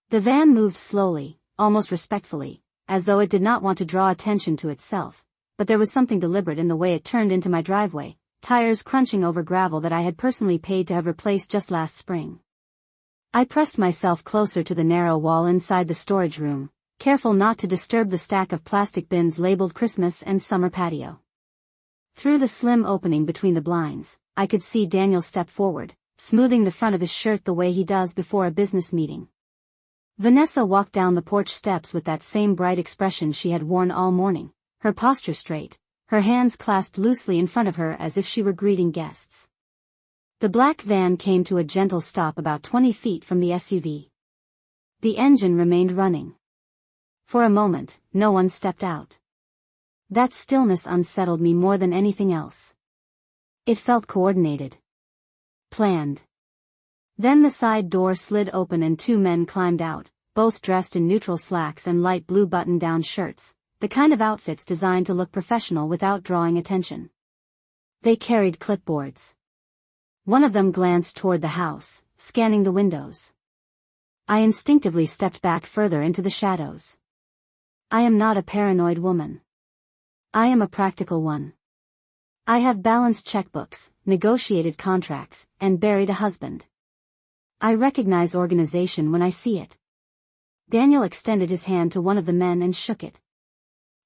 The van moved slowly, almost respectfully, as though it did not want to draw attention to itself, but there was something deliberate in the way it turned into my driveway, tires crunching over gravel that I had personally paid to have replaced just last spring. I pressed myself closer to the narrow wall inside the storage room, careful not to disturb the stack of plastic bins labeled Christmas and summer patio. Through the slim opening between the blinds, I could see Daniel step forward, smoothing the front of his shirt the way he does before a business meeting. Vanessa walked down the porch steps with that same bright expression she had worn all morning, her posture straight, her hands clasped loosely in front of her as if she were greeting guests. The black van came to a gentle stop about 20 feet from the SUV. The engine remained running. For a moment, no one stepped out. That stillness unsettled me more than anything else. It felt coordinated. Planned. Then the side door slid open and two men climbed out, both dressed in neutral slacks and light blue button-down shirts, the kind of outfits designed to look professional without drawing attention. They carried clipboards. One of them glanced toward the house, scanning the windows. I instinctively stepped back further into the shadows. I am not a paranoid woman. I am a practical one. I have balanced checkbooks, negotiated contracts, and buried a husband. I recognize organization when I see it. Daniel extended his hand to one of the men and shook it.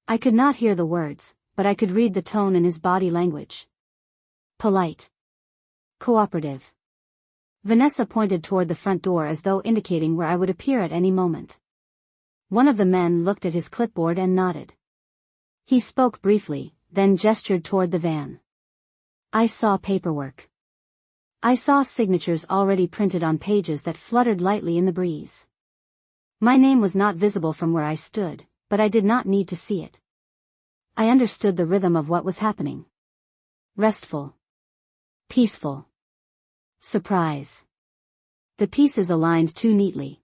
I could not hear the words, but I could read the tone in his body language. Polite. Cooperative. Vanessa pointed toward the front door as though indicating where I would appear at any moment. One of the men looked at his clipboard and nodded. He spoke briefly, then gestured toward the van. I saw paperwork. I saw signatures already printed on pages that fluttered lightly in the breeze. My name was not visible from where I stood, but I did not need to see it. I understood the rhythm of what was happening. Restful. Peaceful. Surprise. The pieces aligned too neatly.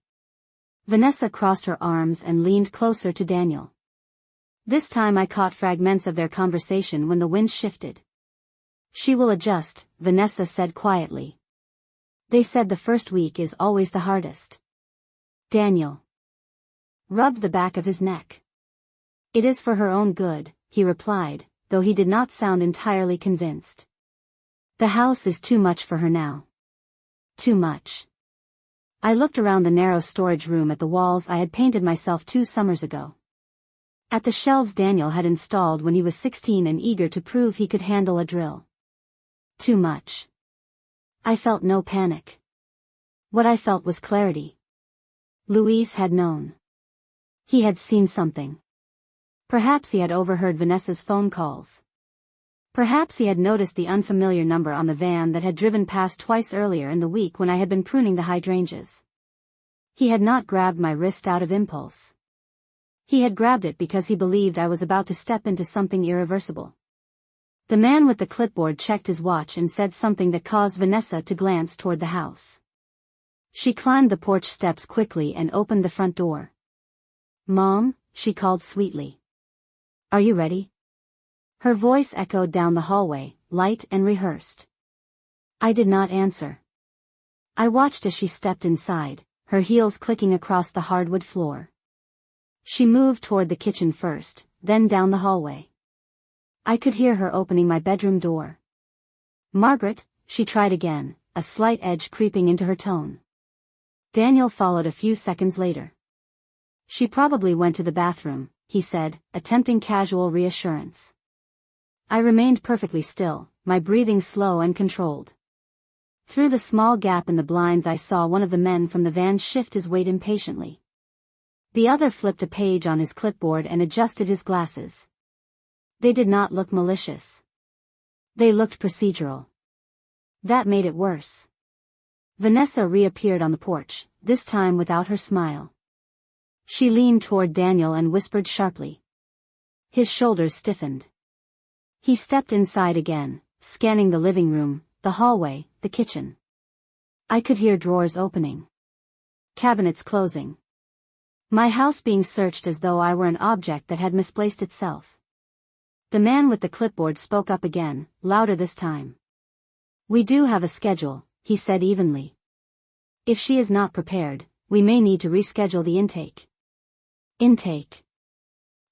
Vanessa crossed her arms and leaned closer to Daniel. This time I caught fragments of their conversation when the wind shifted. She will adjust, Vanessa said quietly. They said the first week is always the hardest. Daniel rubbed the back of his neck. It is for her own good, he replied, though he did not sound entirely convinced. The house is too much for her now. Too much. I looked around the narrow storage room at the walls I had painted myself 2 summers ago. At the shelves Daniel had installed when he was 16 and eager to prove he could handle a drill. Too much. I felt no panic. What I felt was clarity. Luis had known. He had seen something. Perhaps he had overheard Vanessa's phone calls. Perhaps he had noticed the unfamiliar number on the van that had driven past twice earlier in the week when I had been pruning the hydrangeas. He had not grabbed my wrist out of impulse. He had grabbed it because he believed I was about to step into something irreversible. The man with the clipboard checked his watch and said something that caused Vanessa to glance toward the house. She climbed the porch steps quickly and opened the front door. "Mom," she called sweetly. "Are you ready?" Her voice echoed down the hallway, light and rehearsed. I did not answer. I watched as she stepped inside, her heels clicking across the hardwood floor. She moved toward the kitchen first, then down the hallway. I could hear her opening my bedroom door. "Margaret," she tried again, a slight edge creeping into her tone. Daniel followed a few seconds later. "She probably went to the bathroom," he said, attempting casual reassurance. I remained perfectly still, my breathing slow and controlled. Through the small gap in the blinds I saw one of the men from the van shift his weight impatiently. The other flipped a page on his clipboard and adjusted his glasses. They did not look malicious. They looked procedural. That made it worse. Vanessa reappeared on the porch, this time without her smile. She leaned toward Daniel and whispered sharply. His shoulders stiffened. He stepped inside again, scanning the living room, the hallway, the kitchen. I could hear drawers opening. Cabinets closing. My house being searched as though I were an object that had misplaced itself. The man with the clipboard spoke up again, louder this time. "We do have a schedule," he said evenly. "If she is not prepared, we may need to reschedule the intake. Intake.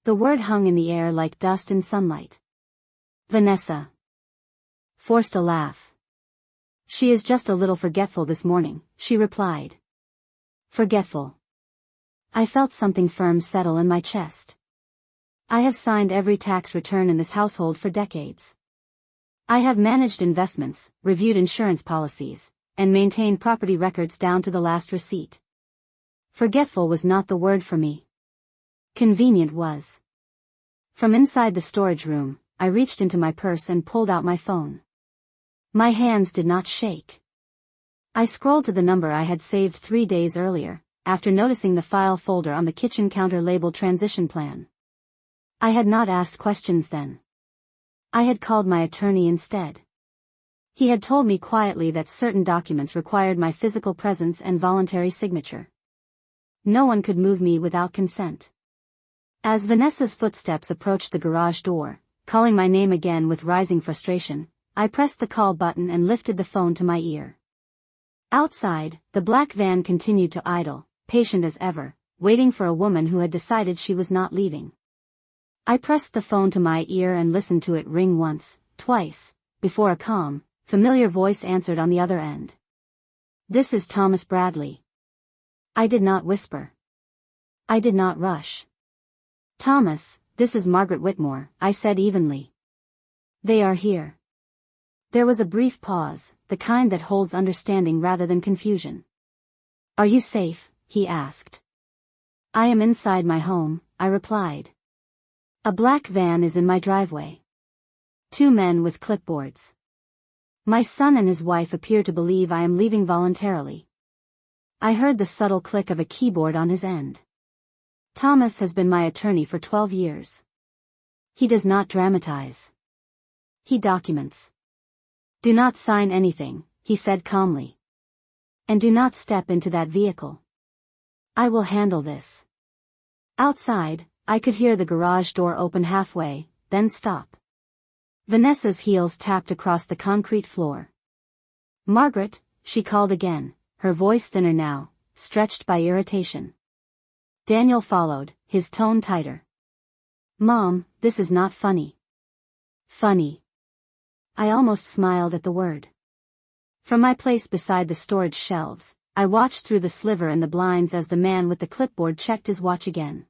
The word hung in the air like dust in sunlight. Vanessa forced a laugh. She is just a little forgetful this morning, she replied. Forgetful. I felt something firm settle in my chest. I have signed every tax return in this household for decades. I have managed investments, reviewed insurance policies, and maintained property records down to the last receipt. Forgetful was not the word for me. Convenient was. From inside the storage room, I reached into my purse and pulled out my phone. My hands did not shake. I scrolled to the number I had saved 3 days earlier, after noticing the file folder on the kitchen counter labeled transition plan. I had not asked questions then. I had called my attorney instead. He had told me quietly that certain documents required my physical presence and voluntary signature. No one could move me without consent. As Vanessa's footsteps approached the garage door, calling my name again with rising frustration, I pressed the call button and lifted the phone to my ear. Outside, the black van continued to idle, patient as ever, waiting for a woman who had decided she was not leaving. I pressed the phone to my ear and listened to it ring once, twice, before a calm, familiar voice answered on the other end. This is Thomas Bradley. I did not whisper. I did not rush. Thomas, this is Margaret Whitmore, I said evenly. They are here. There was a brief pause, the kind that holds understanding rather than confusion. Are you safe? He asked. I am inside my home, I replied. A black van is in my driveway. 2 men with clipboards. My son and his wife appear to believe I am leaving voluntarily. I heard the subtle click of a keyboard on his end. Thomas has been my attorney for 12 years. He does not dramatize. He documents. Do not sign anything, he said calmly. And do not step into that vehicle. I will handle this. Outside, I could hear the garage door open halfway, then stop. Vanessa's heels tapped across the concrete floor. Margaret, she called again, her voice thinner now, stretched by irritation. Daniel followed, his tone tighter. Mom, this is not funny. Funny. I almost smiled at the word. From my place beside the storage shelves, I watched through the sliver in the blinds as the man with the clipboard checked his watch again.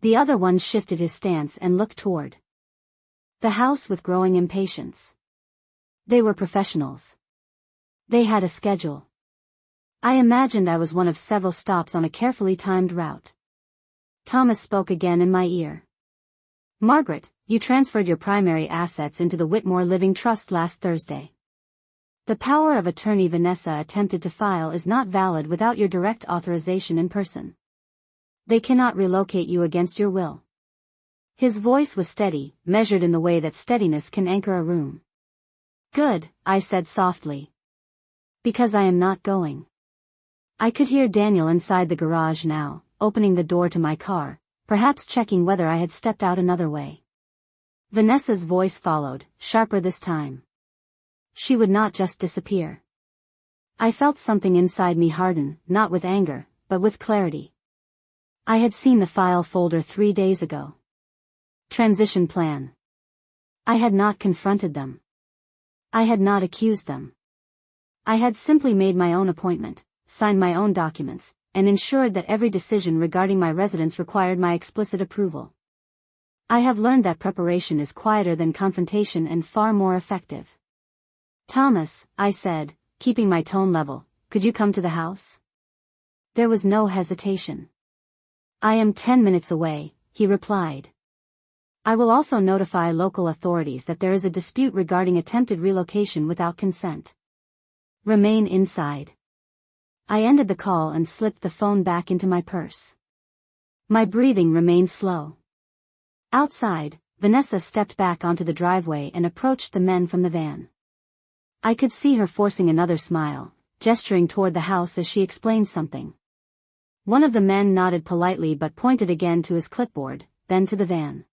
The other one shifted his stance and looked toward the house with growing impatience. They were professionals. They had a schedule. I imagined I was one of several stops on a carefully timed route. Thomas spoke again in my ear. Margaret, you transferred your primary assets into the Whitmore Living Trust last Thursday. The power of attorney Vanessa attempted to file is not valid without your direct authorization in person. They cannot relocate you against your will. His voice was steady, measured in the way that steadiness can anchor a room. Good, I said softly. Because I am not going. I could hear Daniel inside the garage now, opening the door to my car, perhaps checking whether I had stepped out another way. Vanessa's voice followed, sharper this time. She would not just disappear. I felt something inside me harden, not with anger, but with clarity. I had seen the file folder 3 days ago. Transition plan. I had not confronted them. I had not accused them. I had simply made my own appointment, signed my own documents, and ensured that every decision regarding my residence required my explicit approval. I have learned that preparation is quieter than confrontation and far more effective. Thomas, I said, keeping my tone level, could you come to the house? There was no hesitation. I am 10 minutes away, he replied. I will also notify local authorities that there is a dispute regarding attempted relocation without consent. Remain inside. I ended the call and slipped the phone back into my purse. My breathing remained slow. Outside, Vanessa stepped back onto the driveway and approached the men from the van. I could see her forcing another smile, gesturing toward the house as she explained something. One of the men nodded politely but pointed again to his clipboard, then to the van.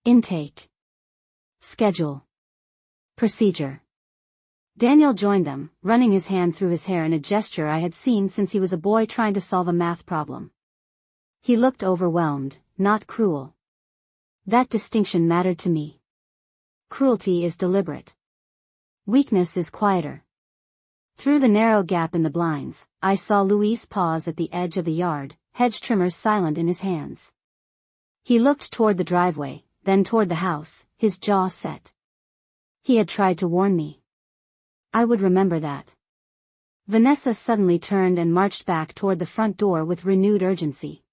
Intake. Schedule. Procedure. Daniel joined them, running his hand through his hair in a gesture I had seen since he was a boy trying to solve a math problem. He looked overwhelmed, not cruel. That distinction mattered to me. Cruelty is deliberate. Weakness is quieter. Through the narrow gap in the blinds, I saw Luis pause at the edge of the yard, hedge trimmers silent in his hands. He looked toward the driveway, then toward the house, his jaw set. He had tried to warn me. I would remember that. Vanessa suddenly turned and marched back toward the front door with renewed urgency.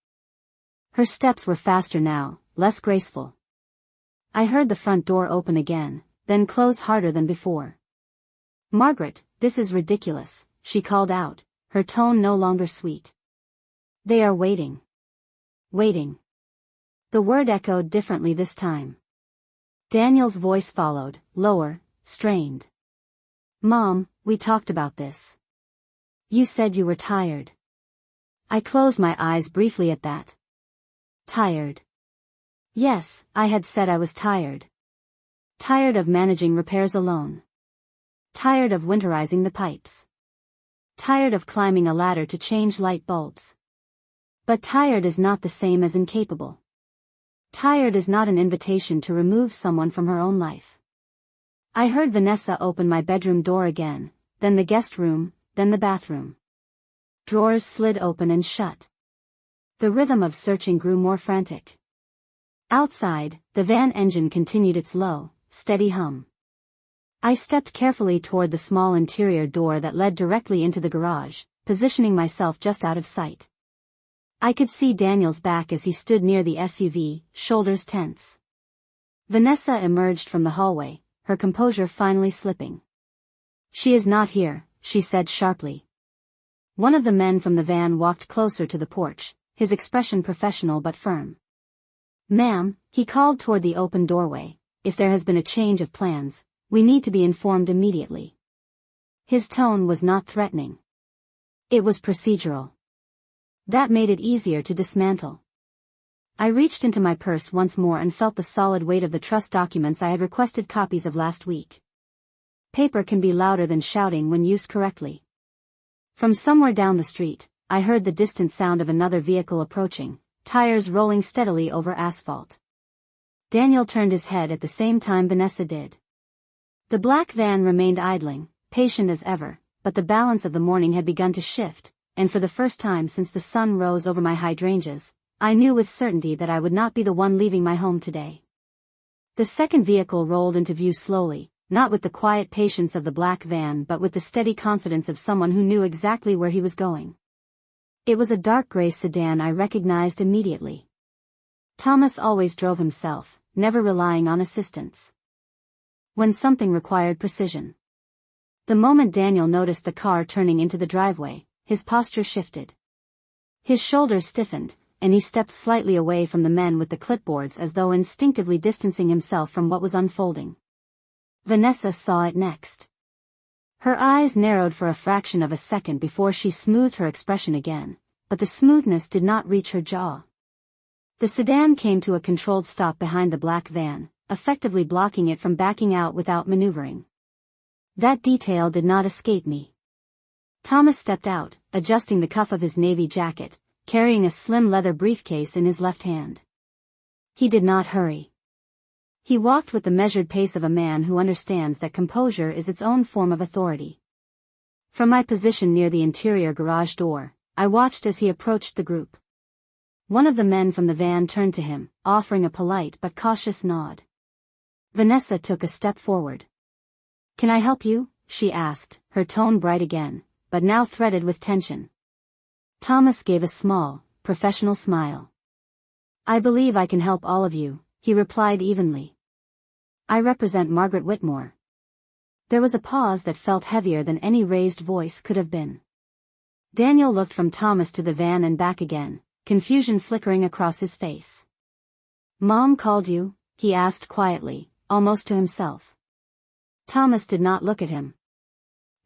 Her steps were faster now, less graceful. I heard the front door open again, then close harder than before. "Margaret, this is ridiculous," she called out, her tone no longer sweet. "They are waiting. Waiting." The word echoed differently this time. Daniel's voice followed, lower, strained. "Mom, we talked about this. You said you were tired." I closed my eyes briefly at that. Tired. Yes, I had said I was tired. Tired of managing repairs alone. Tired of winterizing the pipes. Tired of climbing a ladder to change light bulbs. But tired is not the same as incapable. Tired is not an invitation to remove someone from her own life. I heard Vanessa open my bedroom door again, then the guest room, then the bathroom. Drawers slid open and shut. The rhythm of searching grew more frantic. Outside, the van engine continued its low, steady hum. I stepped carefully toward the small interior door that led directly into the garage, positioning myself just out of sight. I could see Daniel's back as he stood near the SUV, shoulders tense. Vanessa emerged from the hallway, her composure finally slipping. "She is not here," she said sharply. One of the men from the van walked closer to the porch, his expression professional but firm. "Ma'am," he called toward the open doorway, "if there has been a change of plans, we need to be informed immediately." His tone was not threatening. It was procedural. That made it easier to dismantle. I reached into my purse once more and felt the solid weight of the trust documents I had requested copies of last week. Paper can be louder than shouting when used correctly. From somewhere down the street, I heard the distant sound of another vehicle approaching, tires rolling steadily over asphalt. Daniel turned his head at the same time Vanessa did. The black van remained idling, patient as ever, but the balance of the morning had begun to shift, and for the first time since the sun rose over my hydrangeas, I knew with certainty that I would not be the one leaving my home today. The second vehicle rolled into view slowly, not with the quiet patience of the black van but with the steady confidence of someone who knew exactly where he was going. It was a dark gray sedan I recognized immediately. Thomas always drove himself, never relying on assistance. When something required precision. The moment Daniel noticed the car turning into the driveway, his posture shifted. His shoulders stiffened, and he stepped slightly away from the men with the clipboards as though instinctively distancing himself from what was unfolding. Vanessa saw it next. Her eyes narrowed for a fraction of a second before she smoothed her expression again, but the smoothness did not reach her jaw. The sedan came to a controlled stop behind the black van, effectively blocking it from backing out without maneuvering. That detail did not escape me. Thomas stepped out, adjusting the cuff of his navy jacket, carrying a slim leather briefcase in his left hand. He did not hurry. He walked with the measured pace of a man who understands that composure is its own form of authority. From my position near the interior garage door, I watched as he approached the group. One of the men from the van turned to him, offering a polite but cautious nod. Vanessa took a step forward. "Can I help you?" she asked, her tone bright again, but now threaded with tension. Thomas gave a small, professional smile. "I believe I can help all of you," he replied evenly. "I represent Margaret Whitmore." There was a pause that felt heavier than any raised voice could have been. Daniel looked from Thomas to the van and back again, confusion flickering across his face. "Mom called you?" he asked quietly, almost to himself. Thomas did not look at him.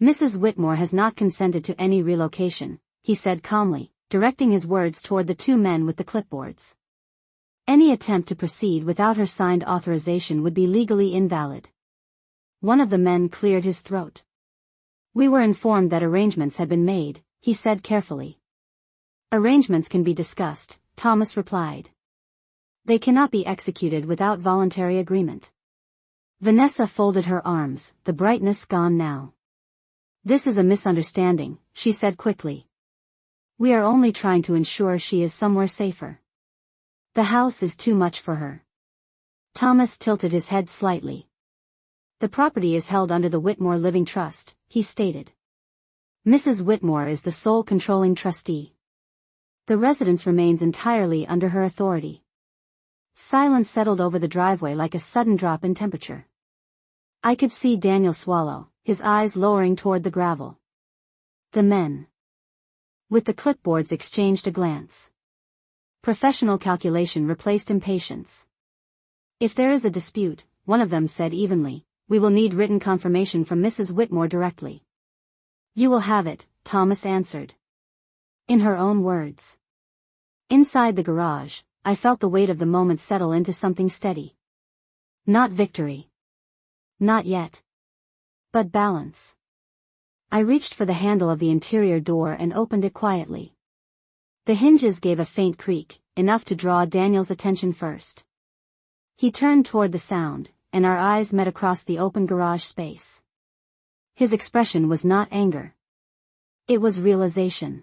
"Mrs. Whitmore has not consented to any relocation," he said calmly, directing his words toward the two men with the clipboards. "Any attempt to proceed without her signed authorization would be legally invalid." One of the men cleared his throat. We were informed that arrangements had been made, he said carefully. Arrangements can be discussed, Thomas replied. They cannot be executed without voluntary agreement. Vanessa folded her arms, the brightness gone now. This is a misunderstanding, she said quickly. We are only trying to ensure she is somewhere safer. The house is too much for her. Thomas tilted his head slightly. The property is held under the Whitmore Living Trust, he stated. Mrs. Whitmore is the sole controlling trustee. The residence remains entirely under her authority. Silence settled over the driveway like a sudden drop in temperature. I could see Daniel swallow, his eyes lowering toward the gravel. The men, with the clipboards, exchanged a glance. Professional calculation replaced impatience. If there is a dispute, one of them said evenly, we will need written confirmation from Mrs. Whitmore directly. You will have it, Thomas answered. In her own words. Inside the garage, I felt the weight of the moment settle into something steady. Not victory. Not yet. But balance. I reached for the handle of the interior door and opened it quietly. The hinges gave a faint creak, enough to draw Daniel's attention first. He turned toward the sound, and our eyes met across the open garage space. His expression was not anger. It was realization.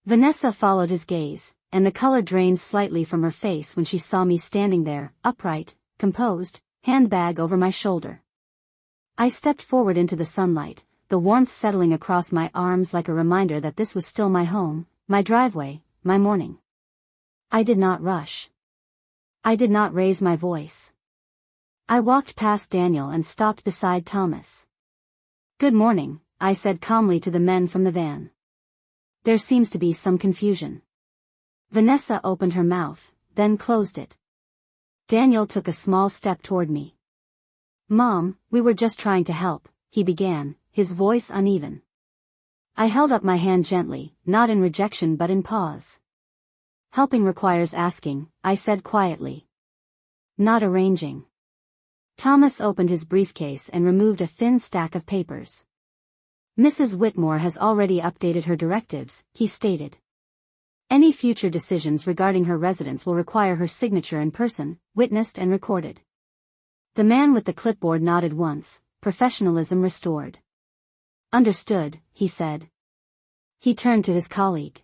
Vanessa followed his gaze, and the color drained slightly from her face when she saw me standing there, upright, composed, handbag over my shoulder. I stepped forward into the sunlight, the warmth settling across my arms like a reminder that this was still my home, my driveway, my morning. I did not rush. I did not raise my voice. I walked past Daniel and stopped beside Thomas. Good morning, I said calmly to the men from the van. There seems to be some confusion. Vanessa opened her mouth, then closed it. Daniel took a small step toward me. Mom, we were just trying to help, he began, his voice uneven. I held up my hand gently, not in rejection but in pause. Helping requires asking, I said quietly. Not arranging. Thomas opened his briefcase and removed a thin stack of papers. Mrs. Whitmore has already updated her directives, he stated. Any future decisions regarding her residence will require her signature in person, witnessed and recorded. The man with the clipboard nodded once, professionalism restored. Understood, he said. He turned to his colleague.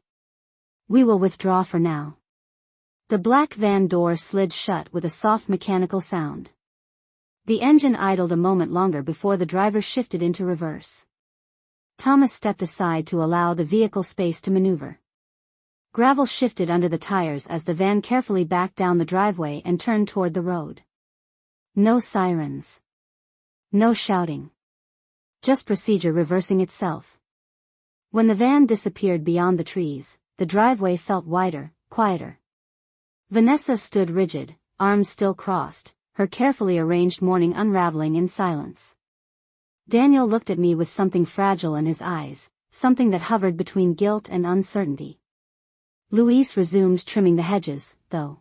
We will withdraw for now. The black van door slid shut with a soft mechanical sound. The engine idled a moment longer before the driver shifted into reverse. Thomas stepped aside to allow the vehicle space to maneuver. Gravel shifted under the tires as the van carefully backed down the driveway and turned toward the road. No sirens. No shouting. Just procedure reversing itself. When the van disappeared beyond the trees, the driveway felt wider, quieter. Vanessa stood rigid, arms still crossed, her carefully arranged morning unraveling in silence. Daniel looked at me with something fragile in his eyes, something that hovered between guilt and uncertainty. Luis resumed trimming the hedges, though.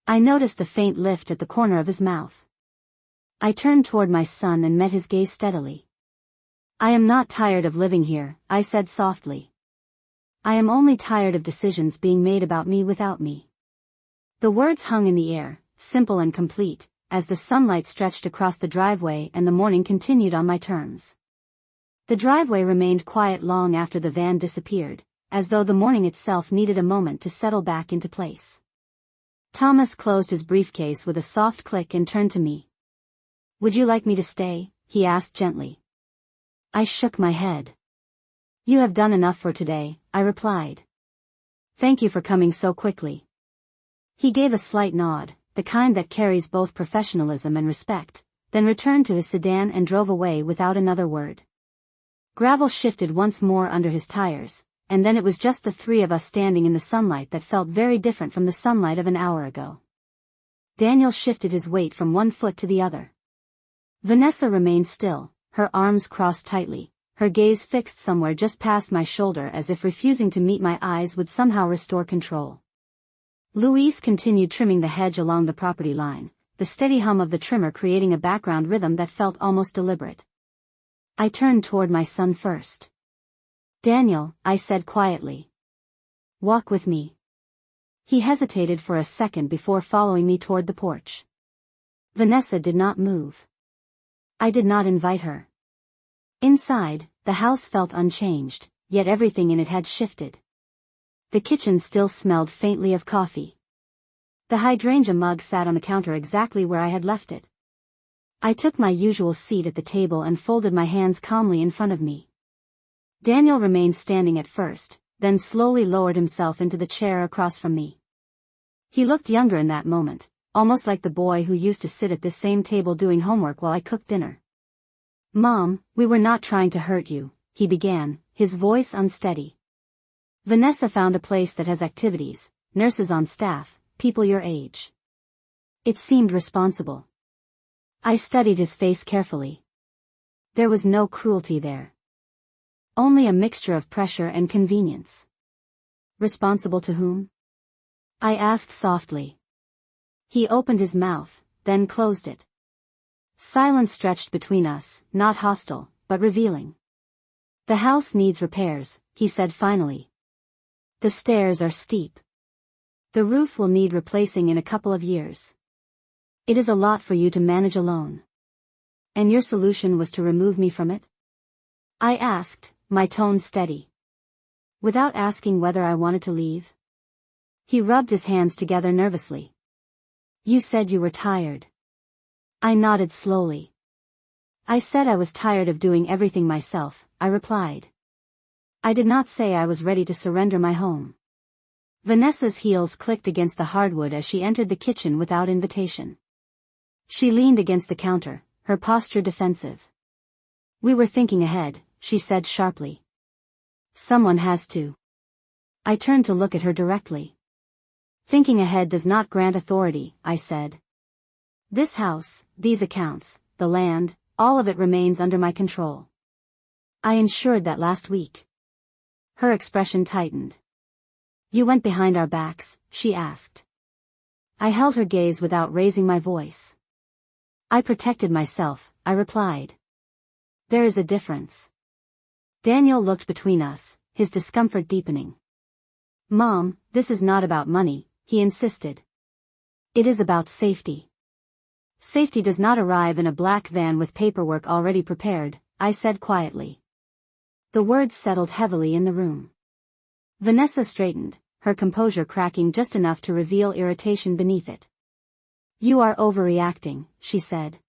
I noticed the faint lift at the corner of his mouth. I turned toward my son and met his gaze steadily. I am not tired of living here, I said softly. I am only tired of decisions being made about me without me. The words hung in the air, simple and complete, as the sunlight stretched across the driveway and the morning continued on my terms. The driveway remained quiet long after the van disappeared, as though the morning itself needed a moment to settle back into place. Thomas closed his briefcase with a soft click and turned to me. Would you like me to stay? He asked gently. I shook my head. You have done enough for today, I replied. Thank you for coming so quickly. He gave a slight nod, the kind that carries both professionalism and respect, then returned to his sedan and drove away without another word. Gravel shifted once more under his tires, and then it was just the three of us standing in the sunlight that felt very different from the sunlight of an hour ago. Daniel shifted his weight from one foot to the other. Vanessa remained still, her arms crossed tightly, her gaze fixed somewhere just past my shoulder as if refusing to meet my eyes would somehow restore control. Luis continued trimming the hedge along the property line, the steady hum of the trimmer creating a background rhythm that felt almost deliberate. I turned toward my son first. "Daniel," I said quietly. "Walk with me." He hesitated for a second before following me toward the porch. Vanessa did not move. I did not invite her. Inside, the house felt unchanged, yet everything in it had shifted. The kitchen still smelled faintly of coffee. The hydrangea mug sat on the counter exactly where I had left it. I took my usual seat at the table and folded my hands calmly in front of me. Daniel remained standing at first, then slowly lowered himself into the chair across from me. He looked younger in that moment, almost like the boy who used to sit at this same table doing homework while I cooked dinner. "Mom, we were not trying to hurt you," he began, his voice unsteady. "Vanessa found a place that has activities, nurses on staff, people your age. It seemed responsible." I studied his face carefully. There was no cruelty there. Only a mixture of pressure and convenience. "Responsible to whom?" I asked softly. He opened his mouth, then closed it. Silence stretched between us, not hostile, but revealing. "The house needs repairs," he said finally. "The stairs are steep. The roof will need replacing in a couple of years. It is a lot for you to manage alone." "And your solution was to remove me from it?" I asked, my tone steady. "Without asking whether I wanted to leave?" He rubbed his hands together nervously. "You said you were tired." I nodded slowly. "I said I was tired of doing everything myself," I replied. "I did not say I was ready to surrender my home." Vanessa's heels clicked against the hardwood as she entered the kitchen without invitation. She leaned against the counter, her posture defensive. "We were thinking ahead," she said sharply. "Someone has to." I turned to look at her directly. "Thinking ahead does not grant authority," I said. "This house, these accounts, the land, all of it remains under my control. I ensured that last week." Her expression tightened. "You went behind our backs?" she asked. I held her gaze without raising my voice. "I protected myself," I replied. "There is a difference." Daniel looked between us, his discomfort deepening. "Mom, this is not about money," he insisted. "It is about safety." "Safety does not arrive in a black van with paperwork already prepared," I said quietly. The words settled heavily in the room. Vanessa straightened, her composure cracking just enough to reveal irritation beneath it. "You are overreacting," she said.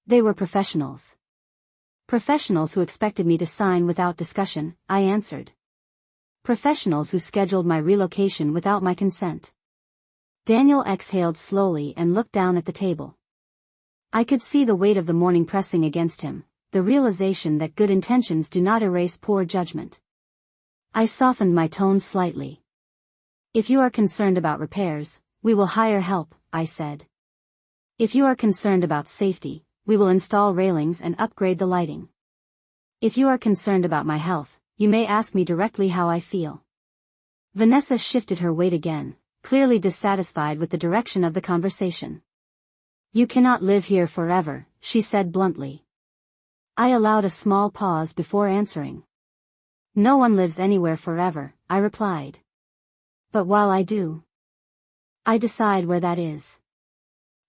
"They were professionals." "Professionals who expected me to sign without discussion," I answered. "Professionals who scheduled my relocation without my consent." Daniel exhaled slowly and looked down at the table. I could see the weight of the morning pressing against him, the realization that good intentions do not erase poor judgment. I softened my tone slightly. "If you are concerned about repairs, we will hire help," I said. "If you are concerned about safety, we will install railings and upgrade the lighting. If you are concerned about my health, you may ask me directly how I feel." Vanessa shifted her weight again, clearly dissatisfied with the direction of the conversation. "You cannot live here forever," she said bluntly. I allowed a small pause before answering. "No one lives anywhere forever," I replied. "But while I do, I decide where that is."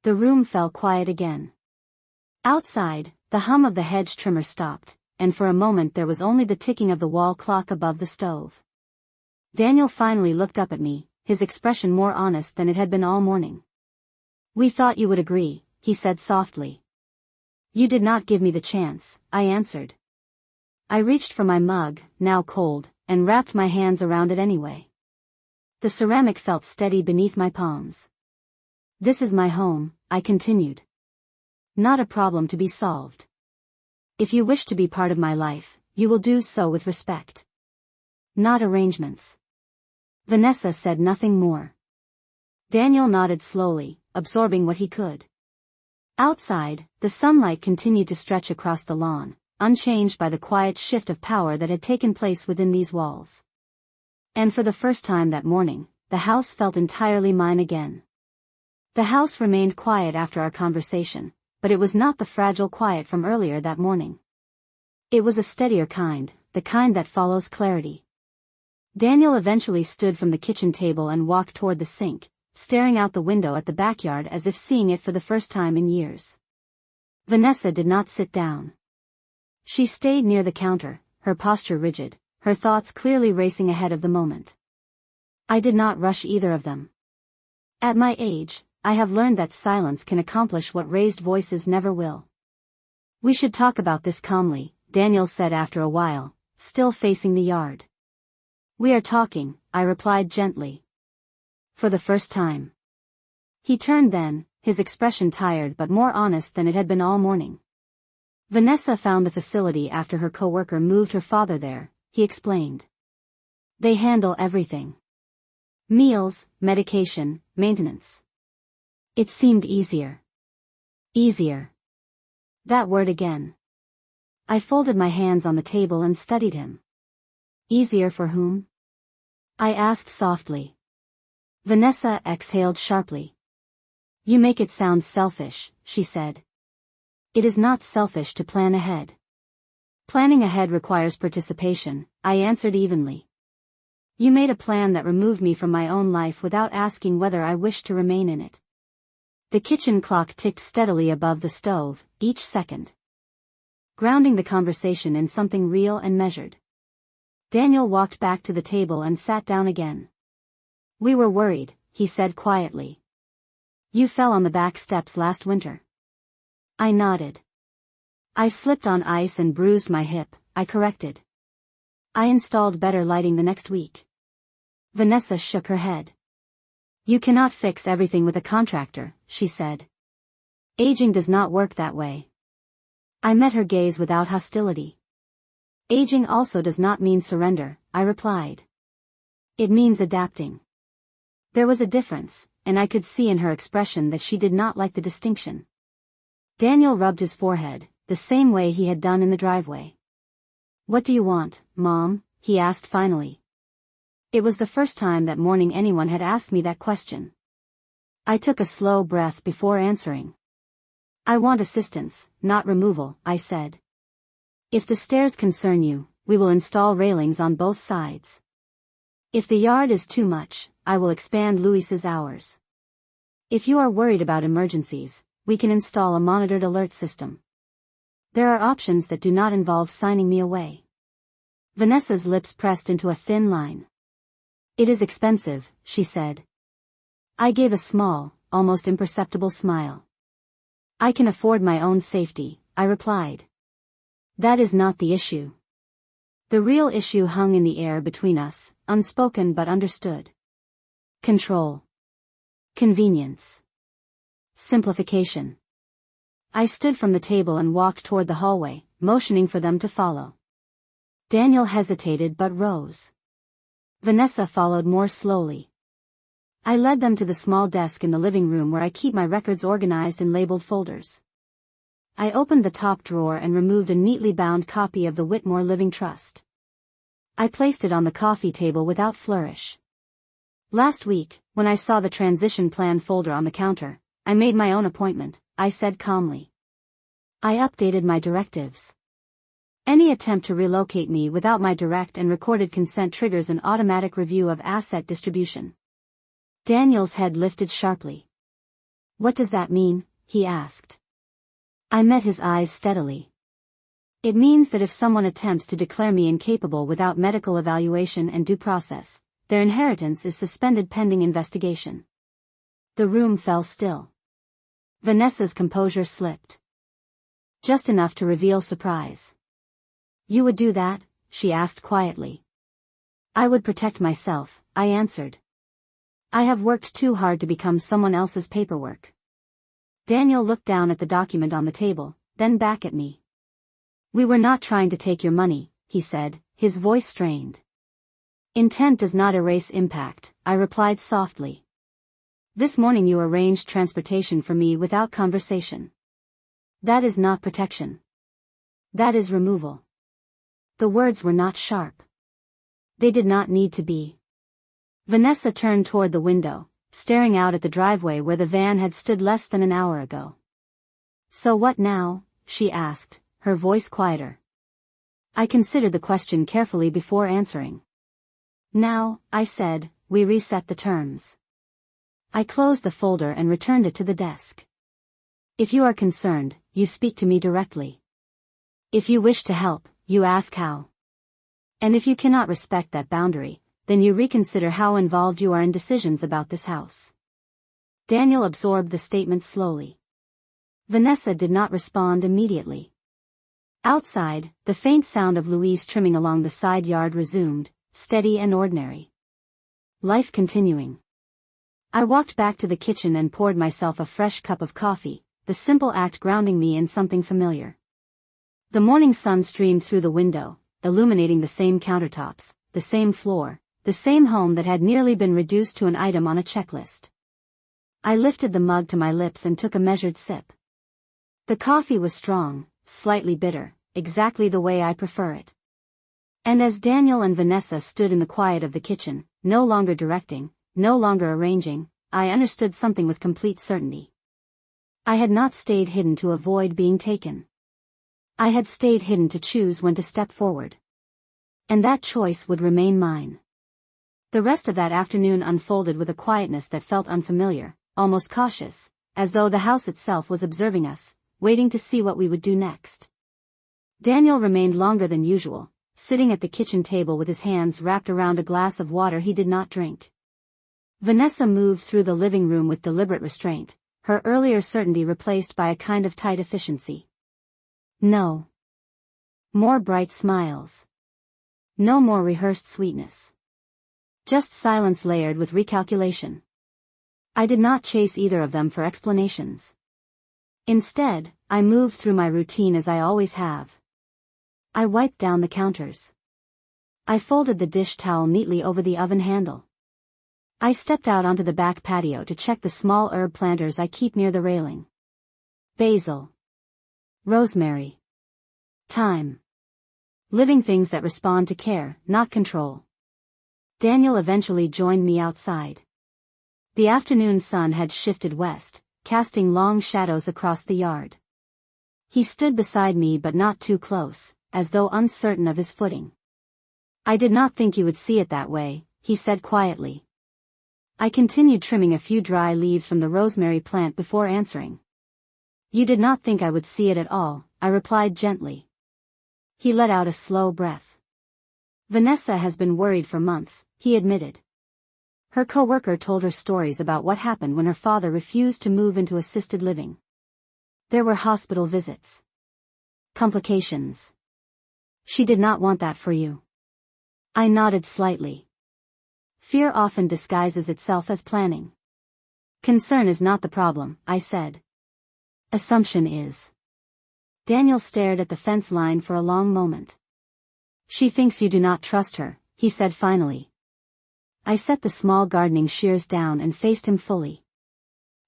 The room fell quiet again. Outside, the hum of the hedge trimmer stopped, and for a moment there was only the ticking of the wall clock above the stove. Daniel finally looked up at me, his expression more honest than it had been all morning. "We thought you would agree," he said softly. "You did not give me the chance," I answered. I reached for my mug, now cold, and wrapped my hands around it anyway. The ceramic felt steady beneath my palms. "This is my home," I continued. "Not a problem to be solved. If you wish to be part of my life, you will do so with respect. Not arrangements." Vanessa said nothing more. Daniel nodded slowly, absorbing what he could. Outside, the sunlight continued to stretch across the lawn, unchanged by the quiet shift of power that had taken place within these walls. And for the first time that morning, the house felt entirely mine again. The house remained quiet after our conversation, but it was not the fragile quiet from earlier that morning. It was a steadier kind, the kind that follows clarity. Daniel eventually stood from the kitchen table and walked toward the sink, staring out the window at the backyard as if seeing it for the first time in years. Vanessa did not sit down. She stayed near the counter, her posture rigid, her thoughts clearly racing ahead of the moment. I did not rush either of them. At my age, I have learned that silence can accomplish what raised voices never will. We should talk about this calmly, Daniel said after a while, still facing the yard. We are talking, I replied gently. For the first time. He turned then, his expression tired but more honest than it had been all morning. Vanessa found the facility after her coworker moved her father there, he explained. They handle everything. Meals, medication, maintenance. It seemed easier. Easier. That word again. I folded my hands on the table and studied him. Easier for whom? I asked softly. Vanessa exhaled sharply. You make it sound selfish, she said. It is not selfish to plan ahead. Planning ahead requires participation, I answered evenly. You made a plan that removed me from my own life without asking whether I wished to remain in it. The kitchen clock ticked steadily above the stove, each second. Grounding the conversation in something real and measured. Daniel walked back to the table and sat down again. We were worried, he said quietly. You fell on the back steps last winter. I nodded. I slipped on ice and bruised my hip, I corrected. I installed better lighting the next week. Vanessa shook her head. You cannot fix everything with a contractor, she said. Aging does not work that way. I met her gaze without hostility. Aging also does not mean surrender, I replied. It means adapting. There was a difference, and I could see in her expression that she did not like the distinction. Daniel rubbed his forehead, the same way he had done in the driveway. What do you want, Mom? He asked finally. It was the first time that morning anyone had asked me that question. I took a slow breath before answering. I want assistance, not removal, I said. If the stairs concern you, we will install railings on both sides. If the yard is too much, I will expand Luis's hours. If you are worried about emergencies, we can install a monitored alert system. There are options that do not involve signing me away. Vanessa's lips pressed into a thin line. It is expensive, she said. I gave a small, almost imperceptible smile. I can afford my own safety, I replied. That is not the issue. The real issue hung in the air between us, unspoken but understood. Control. Convenience. Simplification. I stood from the table and walked toward the hallway, motioning for them to follow. Daniel hesitated but rose. Vanessa followed more slowly. I led them to the small desk in the living room where I keep my records organized in labeled folders. I opened the top drawer and removed a neatly bound copy of the Whitmore Living Trust. I placed it on the coffee table without flourish. Last week, when I saw the transition plan folder on the counter, I made my own appointment, I said calmly. I updated my directives. Any attempt to relocate me without my direct and recorded consent triggers an automatic review of asset distribution. Daniel's head lifted sharply. What does that mean? He asked. I met his eyes steadily. It means that if someone attempts to declare me incapable without medical evaluation and due process, their inheritance is suspended pending investigation. The room fell still. Vanessa's composure slipped. Just enough to reveal surprise. You would do that? She asked quietly. I would protect myself, I answered. I have worked too hard to become someone else's paperwork. Daniel looked down at the document on the table, then back at me. We were not trying to take your money, he said, his voice strained. Intent does not erase impact, I replied softly. This morning you arranged transportation for me without conversation. That is not protection. That is removal. The words were not sharp. They did not need to be. Vanessa turned toward the window, staring out at the driveway where the van had stood less than an hour ago. So what now? She asked, her voice quieter. I considered the question carefully before answering. Now, I said, we reset the terms. I closed the folder and returned it to the desk. If you are concerned, you speak to me directly. If you wish to help, you ask how. And if you cannot respect that boundary, then you reconsider how involved you are in decisions about this house. Daniel absorbed the statement slowly. Vanessa did not respond immediately. Outside, the faint sound of Louise trimming along the side yard resumed, steady and ordinary. Life continuing. I walked back to the kitchen and poured myself a fresh cup of coffee, the simple act grounding me in something familiar. The morning sun streamed through the window, illuminating the same countertops, the same floor, the same home that had nearly been reduced to an item on a checklist. I lifted the mug to my lips and took a measured sip. The coffee was strong, slightly bitter, exactly the way I prefer it. And as Daniel and Vanessa stood in the quiet of the kitchen, no longer directing, no longer arranging, I understood something with complete certainty. I had not stayed hidden to avoid being taken. I had stayed hidden to choose when to step forward. And that choice would remain mine. The rest of that afternoon unfolded with a quietness that felt unfamiliar, almost cautious, as though the house itself was observing us, waiting to see what we would do next. Daniel remained longer than usual, sitting at the kitchen table with his hands wrapped around a glass of water he did not drink. Vanessa moved through the living room with deliberate restraint, her earlier certainty replaced by a kind of tight efficiency. No. More bright smiles. No more rehearsed sweetness. Just silence layered with recalculation. I did not chase either of them for explanations. Instead, I moved through my routine as I always have. I wiped down the counters. I folded the dish towel neatly over the oven handle. I stepped out onto the back patio to check the small herb planters I keep near the railing. Basil. Rosemary. Thyme. Living things that respond to care, not control. Daniel eventually joined me outside. The afternoon sun had shifted west, casting long shadows across the yard. He stood beside me but not too close, as though uncertain of his footing. I did not think you would see it that way, he said quietly. I continued trimming a few dry leaves from the rosemary plant before answering. You did not think I would see it at all, I replied gently. He let out a slow breath. Vanessa has been worried for months, he admitted. Her coworker told her stories about what happened when her father refused to move into assisted living. There were hospital visits. Complications. She did not want that for you. I nodded slightly. Fear often disguises itself as planning. Concern is not the problem, I said. Assumption is. Daniel stared at the fence line for a long moment. She thinks you do not trust her, he said finally. I set the small gardening shears down and faced him fully.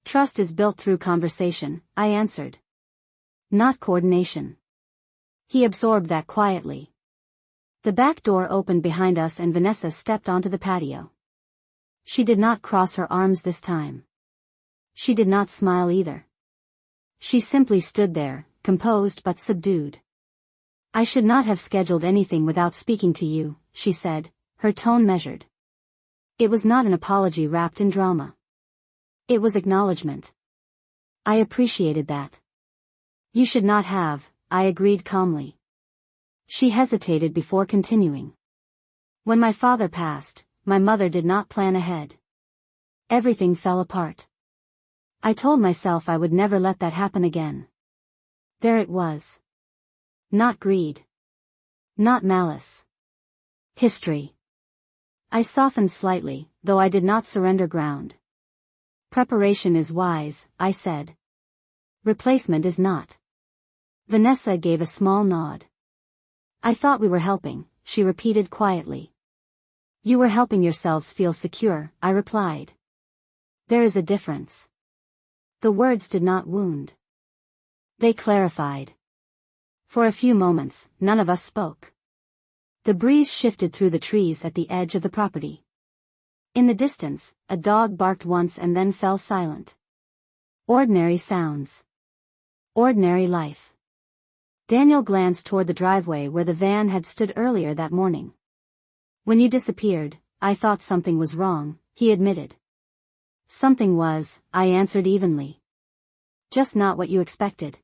Trust is built through conversation, I answered. Not coordination. He absorbed that quietly. The back door opened behind us and Vanessa stepped onto the patio. She did not cross her arms this time. She did not smile either. She simply stood there, composed but subdued. I should not have scheduled anything without speaking to you, she said, her tone measured. It was not an apology wrapped in drama. It was acknowledgement. I appreciated that. You should not have, I agreed calmly. She hesitated before continuing. When my father passed, my mother did not plan ahead. Everything fell apart. I told myself I would never let that happen again. There it was. Not greed. Not malice. History. I softened slightly, though I did not surrender ground. Preparation is wise, I said. Replacement is not. Vanessa gave a small nod. I thought we were helping, she repeated quietly. You were helping yourselves feel secure, I replied. There is a difference. The words did not wound. They clarified. For a few moments, none of us spoke. The breeze shifted through the trees at the edge of the property. In the distance, a dog barked once and then fell silent. Ordinary sounds. Ordinary life. Daniel glanced toward the driveway where the van had stood earlier that morning. When you disappeared, I thought something was wrong, he admitted. Something was, I answered evenly. Just not what you expected.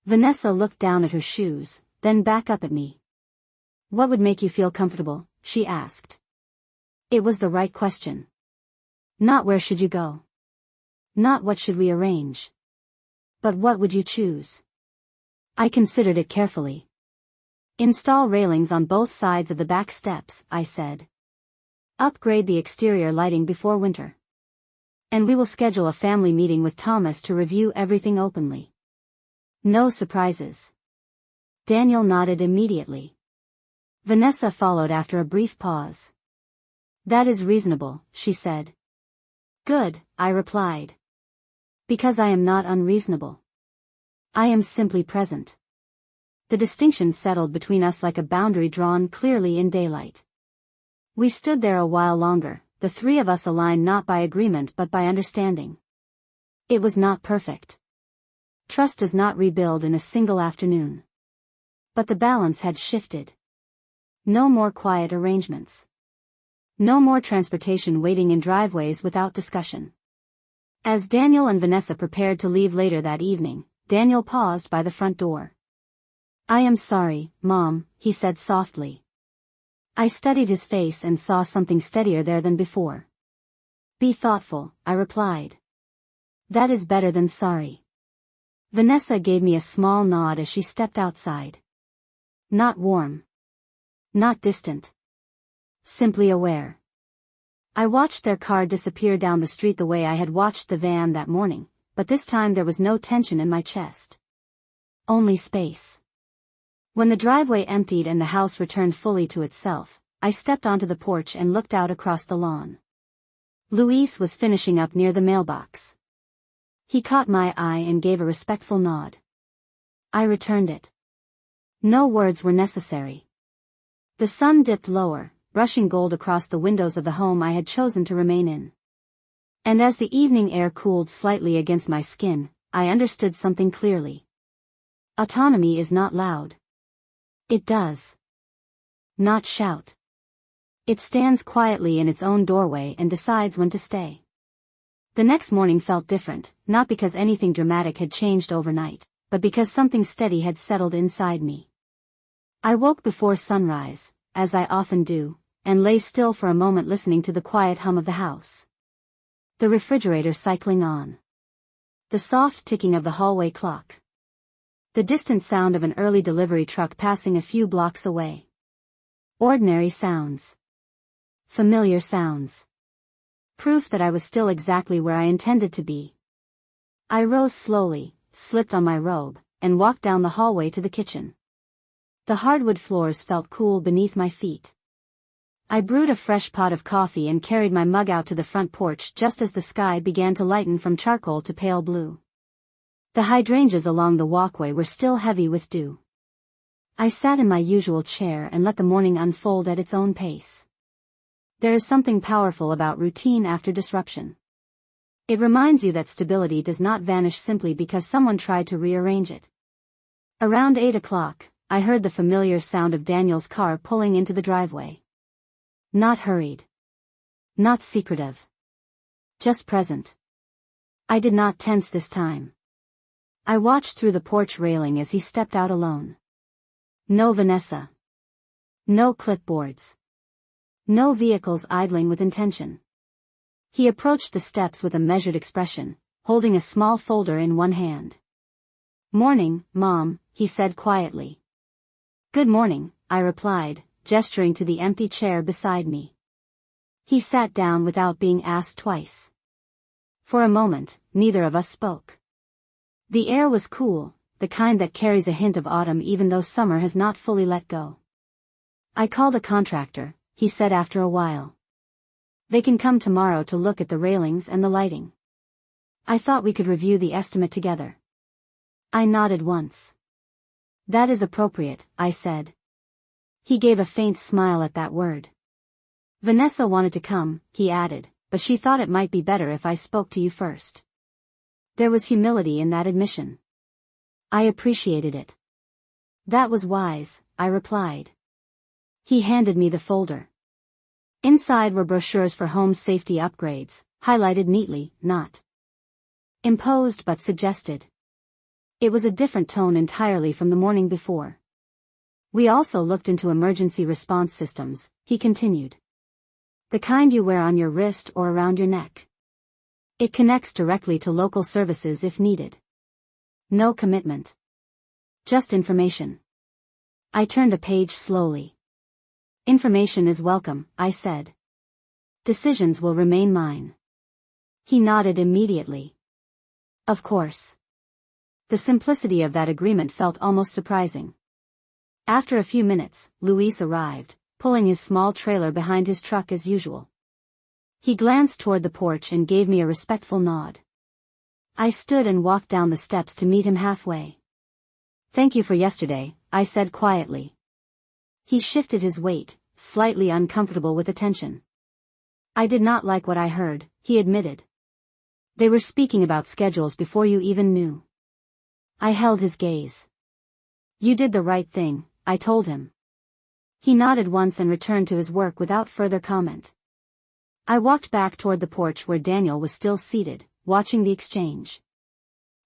Vanessa looked down at her shoes, then back up at me. What would make you feel comfortable? She asked. It was the right question. Not where should you go? Not what should we arrange? But what would you choose? I considered it carefully. Install railings on both sides of the back steps, I said. Upgrade the exterior lighting before winter. And we will schedule a family meeting with Thomas to review everything openly. No surprises. Daniel nodded immediately. Vanessa followed after a brief pause. That is reasonable, she said. Good, I replied. Because I am not unreasonable. I am simply present. The distinction settled between us like a boundary drawn clearly in daylight. We stood there a while longer, the three of us aligned not by agreement but by understanding. It was not perfect. Trust does not rebuild in a single afternoon. But the balance had shifted. No more quiet arrangements. No more transportation waiting in driveways without discussion. As Daniel and Vanessa prepared to leave later that evening, Daniel paused by the front door. I am sorry, Mom, he said softly. I studied his face and saw something steadier there than before. Be thoughtful, I replied. That is better than sorry. Vanessa gave me a small nod as she stepped outside. Not warm. Not distant. Simply aware. I watched their car disappear down the street the way I had watched the van that morning, but this time there was no tension in my chest. Only space. When the driveway emptied and the house returned fully to itself, I stepped onto the porch and looked out across the lawn. Luis was finishing up near the mailbox. He caught my eye and gave a respectful nod. I returned it. No words were necessary. The sun dipped lower, brushing gold across the windows of the home I had chosen to remain in. And as the evening air cooled slightly against my skin, I understood something clearly. Autonomy is not loud. It does not shout. It stands quietly in its own doorway and decides when to stay. The next morning felt different, not because anything dramatic had changed overnight, but because something steady had settled inside me. I woke before sunrise, as I often do, and lay still for a moment listening to the quiet hum of the house. The refrigerator cycling on. The soft ticking of the hallway clock. The distant sound of an early delivery truck passing a few blocks away. Ordinary sounds. Familiar sounds. Proof that I was still exactly where I intended to be. I rose slowly, slipped on my robe, and walked down the hallway to the kitchen. The hardwood floors felt cool beneath my feet. I brewed a fresh pot of coffee and carried my mug out to the front porch just as the sky began to lighten from charcoal to pale blue. The hydrangeas along the walkway were still heavy with dew. I sat in my usual chair and let the morning unfold at its own pace. There is something powerful about routine after disruption. It reminds you that stability does not vanish simply because someone tried to rearrange it. Around 8 o'clock, I heard the familiar sound of Daniel's car pulling into the driveway. Not hurried. Not secretive. Just present. I did not tense this time. I watched through the porch railing as he stepped out alone. No Vanessa. No clipboards. No vehicles idling with intention. He approached the steps with a measured expression, holding a small folder in one hand. Morning, Mom, he said quietly. Good morning, I replied, gesturing to the empty chair beside me. He sat down without being asked twice. For a moment, neither of us spoke. The air was cool, the kind that carries a hint of autumn even though summer has not fully let go. I called a contractor, he said after a while. They can come tomorrow to look at the railings and the lighting. I thought we could review the estimate together. I nodded once. That is appropriate, I said. He gave a faint smile at that word. Vanessa wanted to come, he added, but she thought it might be better if I spoke to you first. There was humility in that admission. I appreciated it. That was wise, I replied. He handed me the folder. Inside were brochures for home safety upgrades, highlighted neatly, not imposed but suggested. It was a different tone entirely from the morning before. We also looked into emergency response systems, he continued. The kind you wear on your wrist or around your neck. It connects directly to local services if needed. No commitment. Just information. I turned a page slowly. Information is welcome, I said. Decisions will remain mine. He nodded immediately. Of course. The simplicity of that agreement felt almost surprising. After a few minutes, Luis arrived, pulling his small trailer behind his truck as usual. He glanced toward the porch and gave me a respectful nod. I stood and walked down the steps to meet him halfway. Thank you for yesterday, I said quietly. He shifted his weight, slightly uncomfortable with attention. I did not like what I heard, he admitted. They were speaking about schedules before you even knew. I held his gaze. You did the right thing, I told him. He nodded once and returned to his work without further comment. I walked back toward the porch where Daniel was still seated, watching the exchange.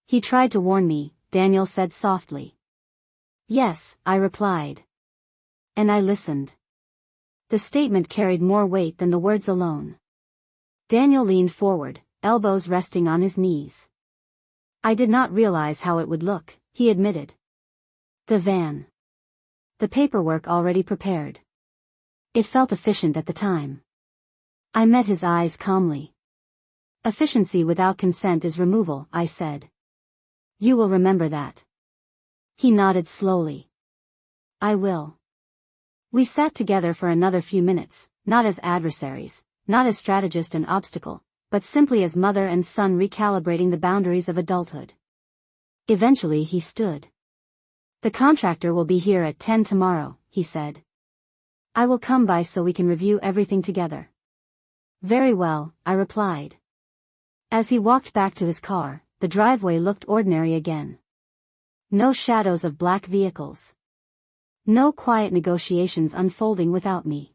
He tried to warn me, Daniel said softly. Yes, I replied. And I listened. The statement carried more weight than the words alone. Daniel leaned forward, elbows resting on his knees. I did not realize how it would look, he admitted. The van. The paperwork already prepared. It felt efficient at the time. I met his eyes calmly. Efficiency without consent is removal, I said. You will remember that. He nodded slowly. I will. We sat together for another few minutes, not as adversaries, not as strategist and obstacle, but simply as mother and son recalibrating the boundaries of adulthood. Eventually he stood. The contractor will be here at 10 tomorrow, he said. I will come by so we can review everything together. Very well, I replied. As he walked back to his car, the driveway looked ordinary again. No shadows of black vehicles. No quiet negotiations unfolding without me.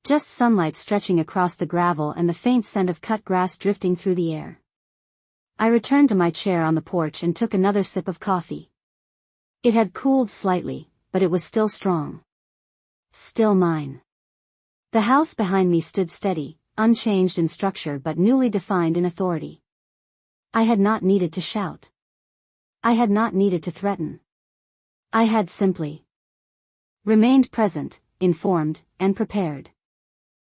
Just sunlight stretching across the gravel and the faint scent of cut grass drifting through the air. I returned to my chair on the porch and took another sip of coffee. It had cooled slightly, but it was still strong. Still mine. The house behind me stood steady, unchanged in structure but newly defined in authority. I had not needed to shout. I had not needed to threaten. I had simply remained present, informed, and prepared.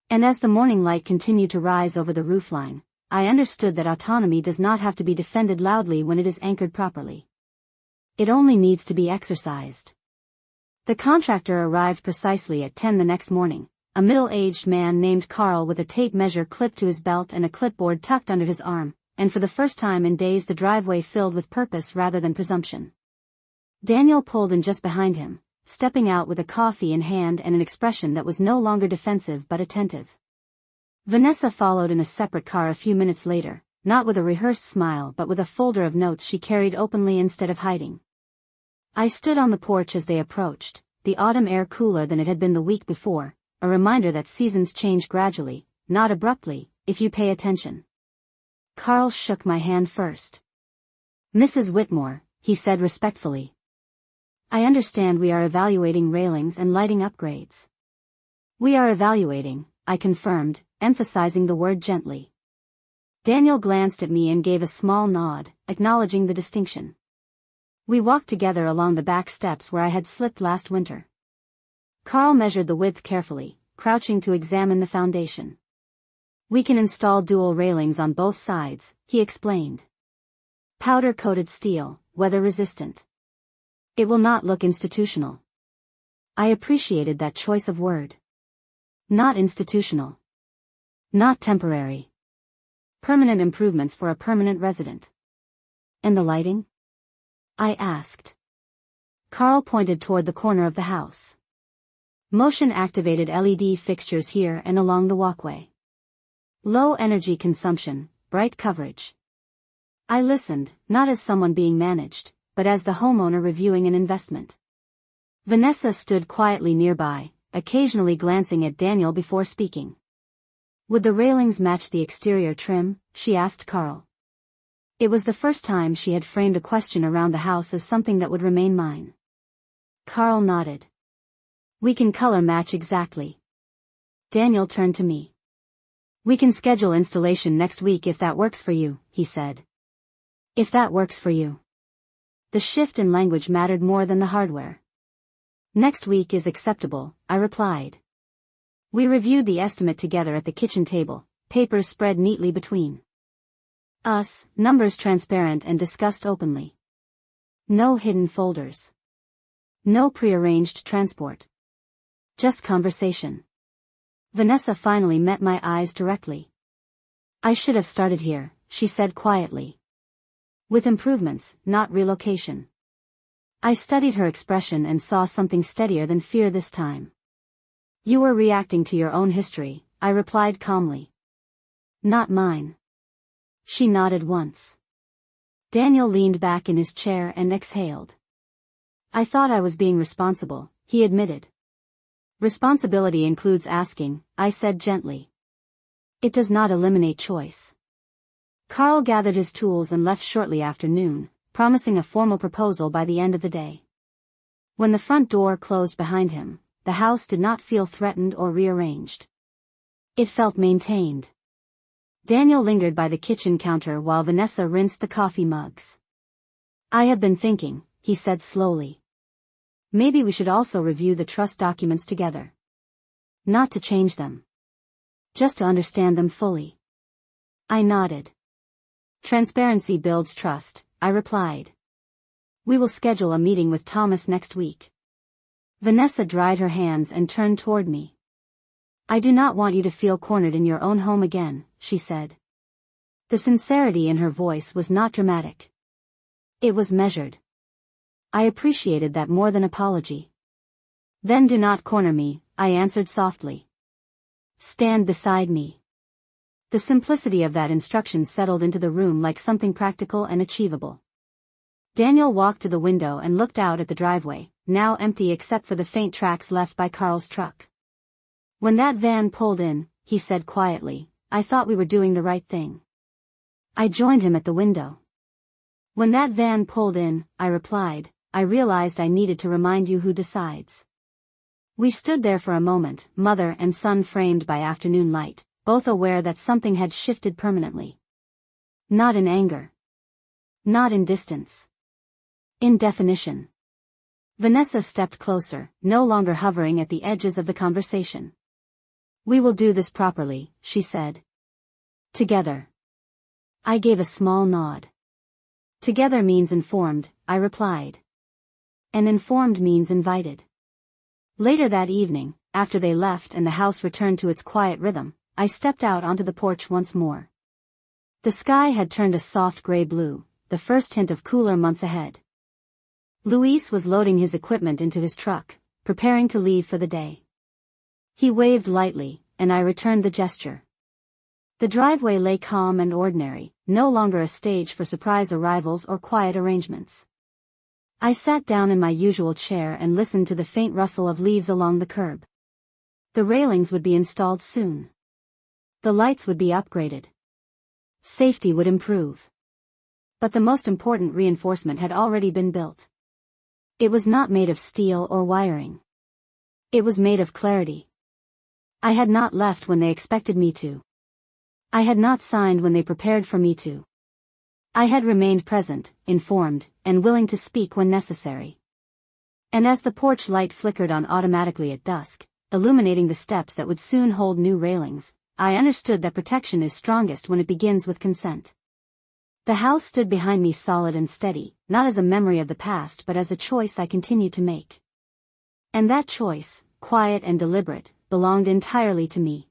And as the morning light continued to rise over the roofline, I understood that autonomy does not have to be defended loudly when it is anchored properly. It only needs to be exercised. The contractor arrived precisely at 10 the next morning, a middle-aged man named Carl with a tape measure clipped to his belt and a clipboard tucked under his arm, and for the first time in days the driveway filled with purpose rather than presumption. Daniel pulled in just behind him, stepping out with a coffee in hand and an expression that was no longer defensive but attentive. Vanessa followed in a separate car a few minutes later, not with a rehearsed smile but with a folder of notes she carried openly instead of hiding. I stood on the porch as they approached, the autumn air cooler than it had been the week before, a reminder that seasons change gradually, not abruptly, if you pay attention. Carl shook my hand first. Mrs. Whitmore, he said respectfully. I understand we are evaluating railings and lighting upgrades. We are evaluating, I confirmed, emphasizing the word gently. Daniel glanced at me and gave a small nod, acknowledging the distinction. We walked together along the back steps where I had slipped last winter. Carl measured the width carefully, crouching to examine the foundation. We can install dual railings on both sides, he explained. Powder-coated steel, weather-resistant. It will not look institutional. I appreciated that choice of word. Not institutional. Not temporary. Permanent improvements for a permanent resident. And the lighting? I asked. Carl pointed toward the corner of the house. Motion-activated LED fixtures here and along the walkway. Low energy consumption, bright coverage. I listened, not as someone being managed, but as the homeowner reviewing an investment. Vanessa stood quietly nearby, occasionally glancing at Daniel before speaking. Would the railings match the exterior trim? She asked Carl. It was the first time she had framed a question around the house as something that would remain mine. Carl nodded. We can color match exactly. Daniel turned to me. We can schedule installation next week if that works for you, he said. If that works for you. The shift in language mattered more than the hardware. Next week is acceptable, I replied. We reviewed the estimate together at the kitchen table, papers spread neatly between us, numbers transparent and discussed openly. No hidden folders. No prearranged transport. Just conversation. Vanessa finally met my eyes directly. I should have started here, she said quietly. With improvements, not relocation. I studied her expression and saw something steadier than fear this time. You were reacting to your own history, I replied calmly. Not mine. She nodded once. Daniel leaned back in his chair and exhaled. I thought I was being responsible, he admitted. Responsibility includes asking, I said gently. It does not eliminate choice. Carl gathered his tools and left shortly after noon, promising a formal proposal by the end of the day. When the front door closed behind him, the house did not feel threatened or rearranged. It felt maintained. Daniel lingered by the kitchen counter while Vanessa rinsed the coffee mugs. I have been thinking, he said slowly. Maybe we should also review the trust documents together. Not to change them. Just to understand them fully. I nodded. Transparency builds trust, I replied. We will schedule a meeting with Thomas next week. Vanessa dried her hands and turned toward me. I do not want you to feel cornered in your own home again, she said. The sincerity in her voice was not dramatic. It was measured. I appreciated that more than apology. Then do not corner me, I answered softly. Stand beside me. The simplicity of that instruction settled into the room like something practical and achievable. Daniel walked to the window and looked out at the driveway, now empty except for the faint tracks left by Carl's truck. When that van pulled in, he said quietly, I thought we were doing the right thing. I joined him at the window. When that van pulled in, I replied, I realized I needed to remind you who decides. We stood there for a moment, mother and son framed by afternoon light, both aware that something had shifted permanently. Not in anger. Not in distance. In definition. Vanessa stepped closer, no longer hovering at the edges of the conversation. We will do this properly, she said. Together. I gave a small nod. Together means informed, I replied. And informed means invited. Later that evening, after they left and the house returned to its quiet rhythm, I stepped out onto the porch once more. The sky had turned a soft gray blue, the first hint of cooler months ahead. Luis was loading his equipment into his truck, preparing to leave for the day. He waved lightly, and I returned the gesture. The driveway lay calm and ordinary, no longer a stage for surprise arrivals or quiet arrangements. I sat down in my usual chair and listened to the faint rustle of leaves along the curb. The railings would be installed soon. The lights would be upgraded. Safety would improve. But the most important reinforcement had already been built. It was not made of steel or wiring. It was made of clarity. I had not left when they expected me to. I had not signed when they prepared for me to. I had remained present, informed, and willing to speak when necessary. And as the porch light flickered on automatically at dusk, illuminating the steps that would soon hold new railings, I understood that protection is strongest when it begins with consent. The house stood behind me solid and steady, not as a memory of the past but as a choice I continued to make. And that choice, quiet and deliberate, belonged entirely to me.